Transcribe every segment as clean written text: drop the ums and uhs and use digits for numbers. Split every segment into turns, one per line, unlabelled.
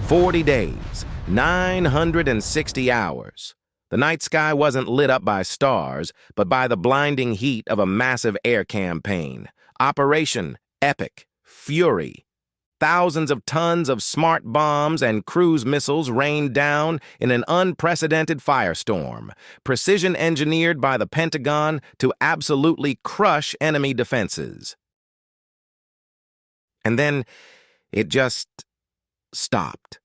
40 days, 960 hours. The night sky wasn't lit up by stars, but by the blinding heat of a massive air campaign. Operation Epic Fury. Thousands of tons of smart bombs and cruise missiles rained down in an unprecedented firestorm, precision engineered by the Pentagon to absolutely crush enemy defenses. And then it just stopped.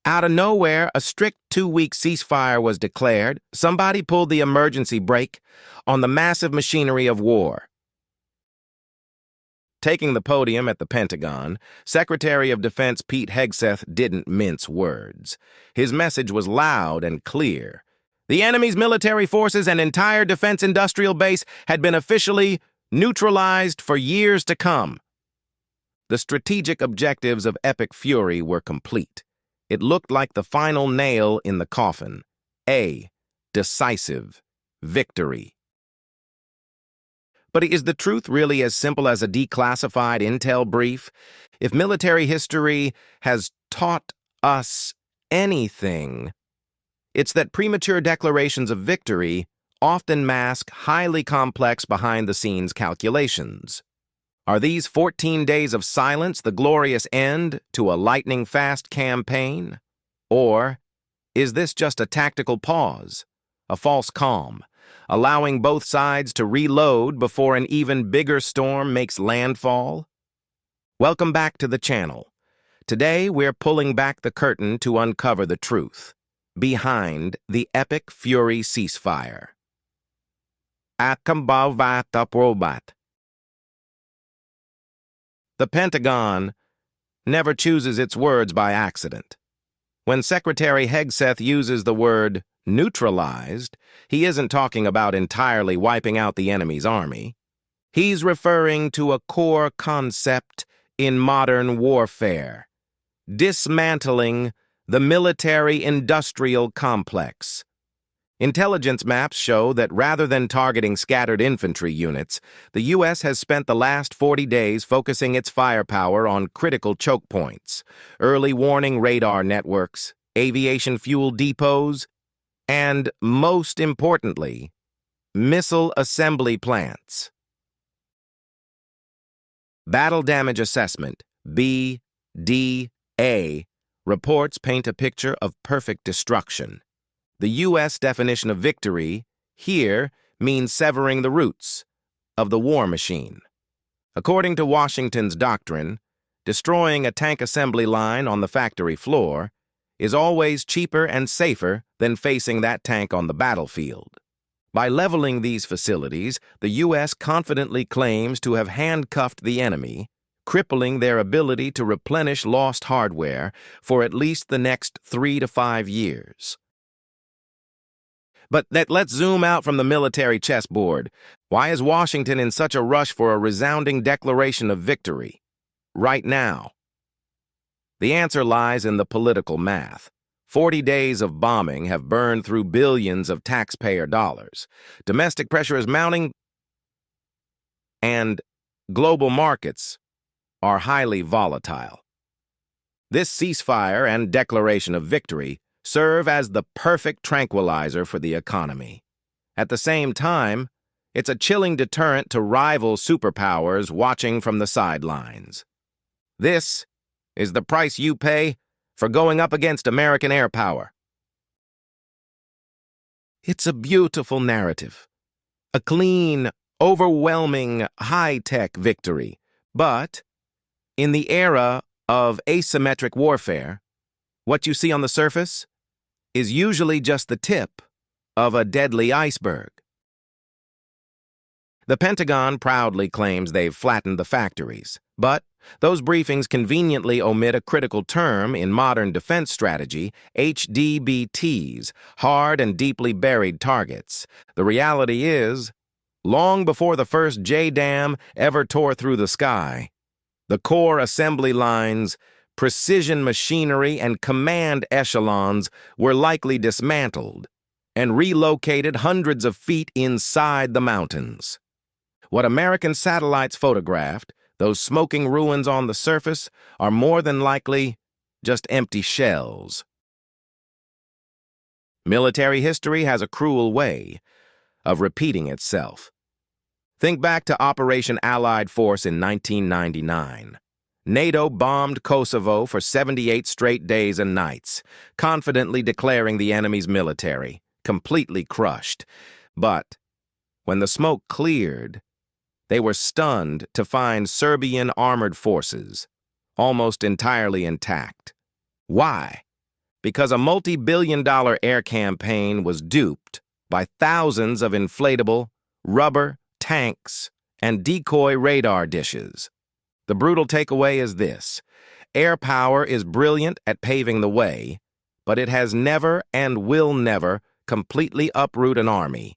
Out of nowhere, a strict 2-week ceasefire was declared. Somebody pulled the emergency brake on the massive machinery of war. Taking the podium at the Pentagon, Secretary of Defense Pete Hegseth didn't mince words. His message was loud and clear. The enemy's military forces and entire defense industrial base had been officially neutralized for years to come. The strategic objectives of Epic Fury were complete. It looked like the final nail in the coffin. A decisive victory. But is the truth really as simple as a declassified intel brief? If military history has taught us anything, it's that premature declarations of victory often mask highly complex behind-the-scenes calculations. Are these 14 days of silence the glorious end to a lightning-fast campaign? Or is this just a tactical pause, a false calm, allowing both sides to reload before an even bigger storm makes landfall? Welcome back to the channel. Today, we're pulling back the curtain to uncover the truth behind the Epic Fury ceasefire. The Pentagon never chooses its words by accident. When Secretary Hegseth uses the word neutralized, he isn't talking about entirely wiping out the enemy's army. He's referring to a core concept in modern warfare: dismantling the military-industrial complex. Intelligence maps show that rather than targeting scattered infantry units, the U.S. has spent the last 40 days focusing its firepower on critical choke points, early warning radar networks, aviation fuel depots, and, most importantly, missile assembly plants. Battle Damage Assessment, BDA, reports paint a picture of perfect destruction. The U.S. definition of victory here means severing the roots of the war machine. According to Washington's doctrine, destroying a tank assembly line on the factory floor is always cheaper and safer than facing that tank on the battlefield. By leveling these facilities, the U.S. confidently claims to have handcuffed the enemy, crippling their ability to replenish lost hardware for at least the next 3 to 5 years. But let's zoom out from the military chessboard. Why is Washington in such a rush for a resounding declaration of victory right now? The answer lies in the political math. 40 days of bombing have burned through billions of taxpayer dollars. Domestic pressure is mounting, and global markets are highly volatile. This ceasefire and declaration of victory serve as the perfect tranquilizer for the economy. At the same time, it's a chilling deterrent to rival superpowers watching from the sidelines. This is the price you pay for going up against American air power. It's a beautiful narrative, a clean, overwhelming, high-tech victory. But in the era of asymmetric warfare, what you see on the surface is usually just the tip of a deadly iceberg. The Pentagon proudly claims they've flattened the factories, but those briefings conveniently omit a critical term in modern defense strategy: HDBTs, hard and deeply buried targets. The reality is, long before the first JDAM ever tore through the sky, the core assembly lines, precision machinery, and command echelons were likely dismantled and relocated hundreds of feet inside the mountains. What American satellites photographed, those smoking ruins on the surface, are more than likely just empty shells. Military history has a cruel way of repeating itself. Think back to Operation Allied Force in 1999. NATO bombed Kosovo for 78 straight days and nights, confidently declaring the enemy's military completely crushed. But when the smoke cleared, they were stunned to find Serbian armored forces almost entirely intact. Why? Because a multi-billion-dollar air campaign was duped by thousands of inflatable, rubber, tanks, and decoy radar dishes. The brutal takeaway is this: air power is brilliant at paving the way, but it has never and will never completely uproot an army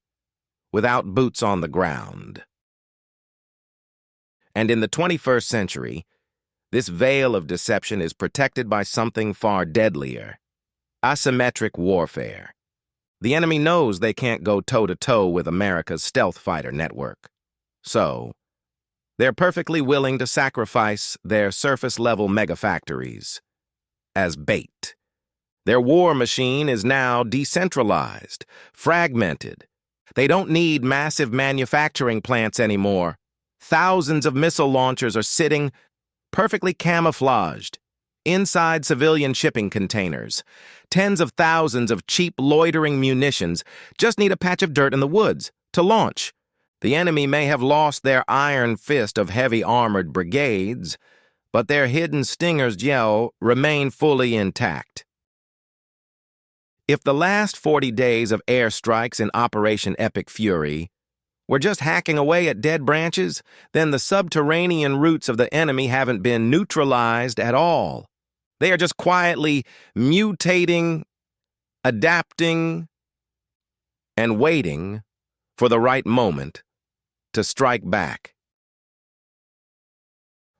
without boots on the ground. And in the 21st century, this veil of deception is protected by something far deadlier: asymmetric warfare. The enemy knows they can't go toe-to-toe with America's stealth fighter network. So, they're perfectly willing to sacrifice their surface-level megafactories as bait. Their war machine is now decentralized, fragmented. They don't need massive manufacturing plants anymore. Thousands of missile launchers are sitting perfectly camouflaged inside civilian shipping containers. Tens of thousands of cheap loitering munitions just need a patch of dirt in the woods to launch. The enemy may have lost their iron fist of heavy armored brigades, but their hidden stingers remain fully intact. If the last 40 days of airstrikes in Operation Epic Fury were just hacking away at dead branches, then the subterranean roots of the enemy haven't been neutralized at all. They are just quietly mutating, adapting, and waiting for the right moment to strike back.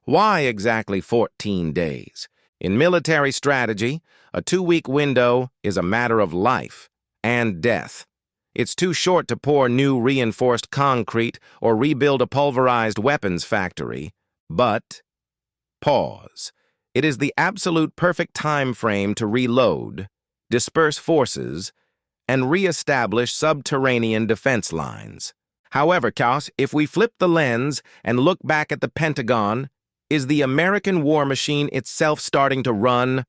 Why exactly 14 days? In military strategy, a 2-week window is a matter of life and death. It's too short to pour new reinforced concrete or rebuild a pulverized weapons factory. But pause. It is the absolute perfect time frame to reload, disperse forces, and re-establish subterranean defense lines. However, if we flip the lens and look back at the Pentagon, is the American war machine itself starting to run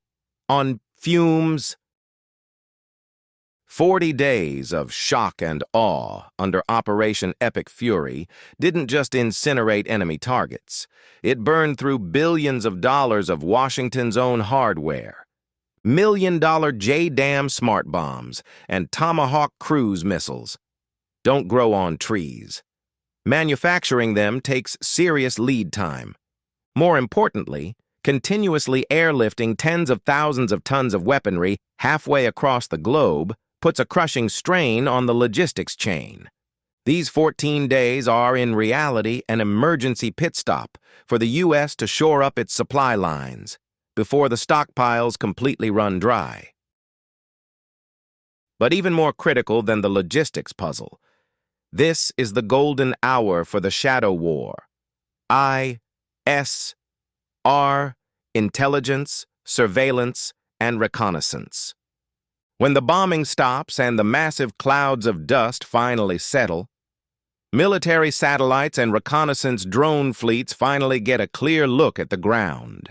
on fumes? 40 days of shock and awe under Operation Epic Fury didn't just incinerate enemy targets. It burned through billions of dollars of Washington's own hardware. $1 million JDAM smart bombs and Tomahawk cruise missiles don't grow on trees. Manufacturing them takes serious lead time. More importantly, continuously airlifting tens of thousands of tons of weaponry halfway across the globe puts a crushing strain on the logistics chain. These 14 days are, in reality, an emergency pit stop for the U.S. to shore up its supply lines before the stockpiles completely run dry. But even more critical than the logistics puzzle, this is the golden hour for the shadow war. ISR, intelligence, surveillance, and reconnaissance. When the bombing stops and the massive clouds of dust finally settle, military satellites and reconnaissance drone fleets finally get a clear look at the ground.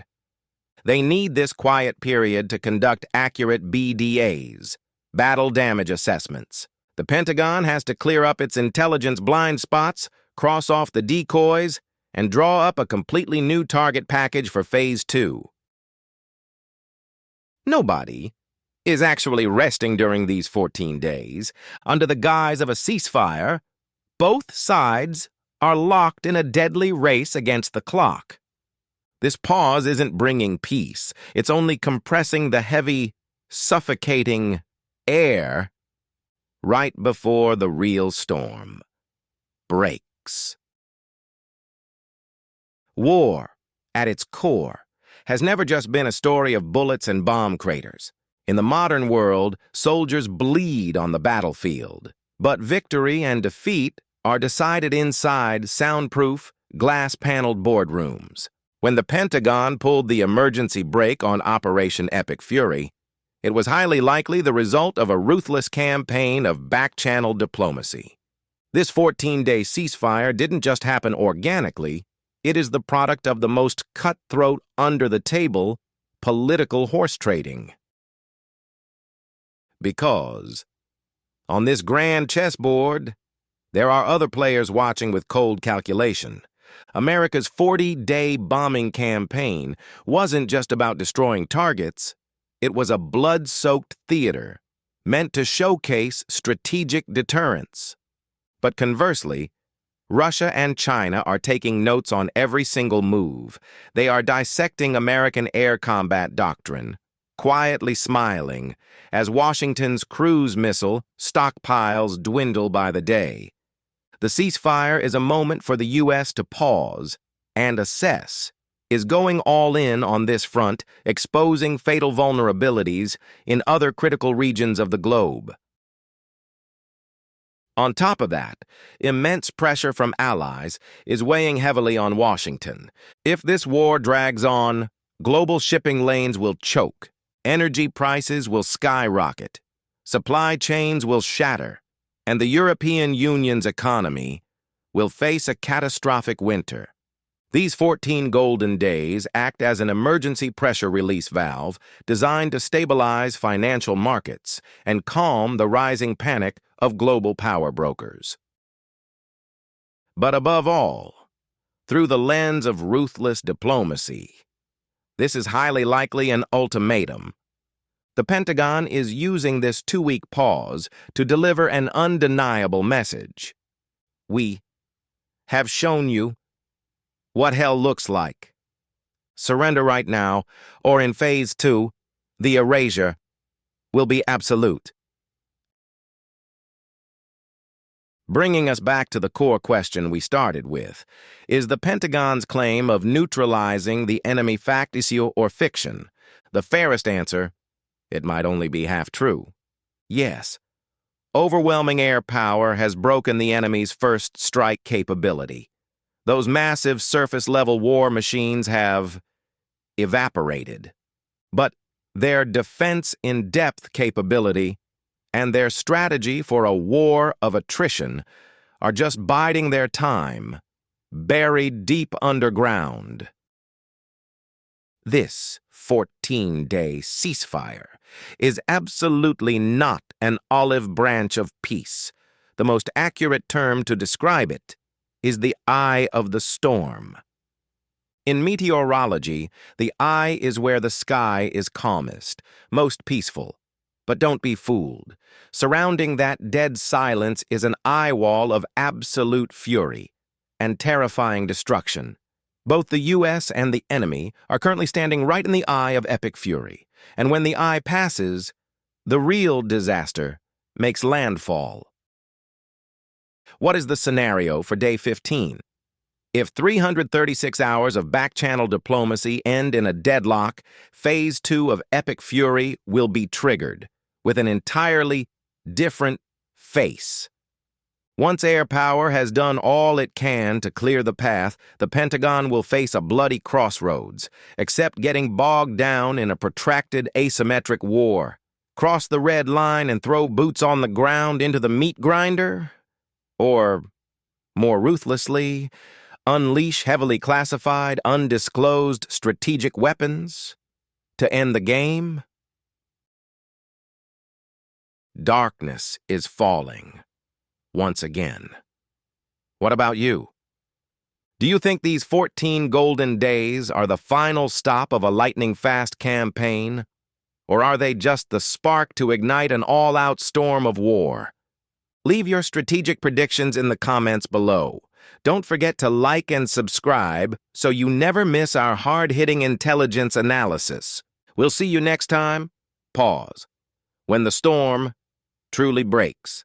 They need this quiet period to conduct accurate BDAs, battle damage assessments. The Pentagon has to clear up its intelligence blind spots, cross off the decoys, and draw up a completely new target package for Phase 2. Nobody is actually resting during these 14 days. Under the guise of a ceasefire, both sides are locked in a deadly race against the clock. This pause isn't bringing peace. It's only compressing the heavy, suffocating air right before the real storm breaks. War, at its core, has never just been a story of bullets and bomb craters. In the modern world, soldiers bleed on the battlefield, but victory and defeat are decided inside soundproof, glass-paneled boardrooms. When the Pentagon pulled the emergency brake on Operation Epic Fury, it was highly likely the result of a ruthless campaign of back-channel diplomacy. This 14-day ceasefire didn't just happen organically, it is the product of the most cutthroat, under-the-table, political horse trading. Because, on this grand chessboard, there are other players watching with cold calculation. America's 40-day bombing campaign wasn't just about destroying targets, it was a blood-soaked theater meant to showcase strategic deterrence. But conversely, Russia and China are taking notes on every single move. They are dissecting American air combat doctrine, quietly smiling as Washington's cruise missile stockpiles dwindle by the day. The ceasefire is a moment for the U.S. to pause and assess. Is going all in on this front, exposing fatal vulnerabilities in other critical regions of the globe? On top of that, immense pressure from allies is weighing heavily on Washington. If this war drags on, global shipping lanes will choke, energy prices will skyrocket, supply chains will shatter, and the European Union's economy will face a catastrophic winter. These 14 golden days act as an emergency pressure release valve designed to stabilize financial markets and calm the rising panic of global power brokers. But above all, through the lens of ruthless diplomacy, this is highly likely an ultimatum. The Pentagon is using this 2-week pause to deliver an undeniable message. We have shown you what hell looks like. Surrender right now, or in Phase 2, the erasure will be absolute. Bringing us back to the core question we started with, is the Pentagon's claim of neutralizing the enemy fact, issue, or fiction? The fairest answer, it might only be half true. Yes, overwhelming air power has broken the enemy's first strike capability. Those massive surface-level war machines have evaporated. But their defense-in-depth capability and their strategy for a war of attrition are just biding their time, buried deep underground. This 14-day ceasefire is absolutely not an olive branch of peace. The most accurate term to describe it is the eye of the storm. In meteorology, the eye is where the sky is calmest, most peaceful. But don't be fooled. Surrounding that dead silence is an eye wall of absolute fury and terrifying destruction. Both the U.S. and the enemy are currently standing right in the eye of epic fury, and when the eye passes, the real disaster makes landfall. What is the scenario for Day 15? If 336 hours of back-channel diplomacy end in a deadlock, Phase 2 of epic fury will be triggered, with an entirely different face. Once air power has done all it can to clear the path, the Pentagon will face a bloody crossroads, except getting bogged down in a protracted asymmetric war. Cross the red line and throw boots on the ground into the meat grinder? Or, more ruthlessly, unleash heavily classified, undisclosed strategic weapons to end the game? Darkness is falling once again. What about you? Do you think these 14 golden days are the final stop of a lightning-fast campaign? Or are they just the spark to ignite an all-out storm of war? Leave your strategic predictions in the comments below. Don't forget to like and subscribe so you never miss our hard-hitting intelligence analysis. We'll see you next time. Pause. When the storm truly breaks.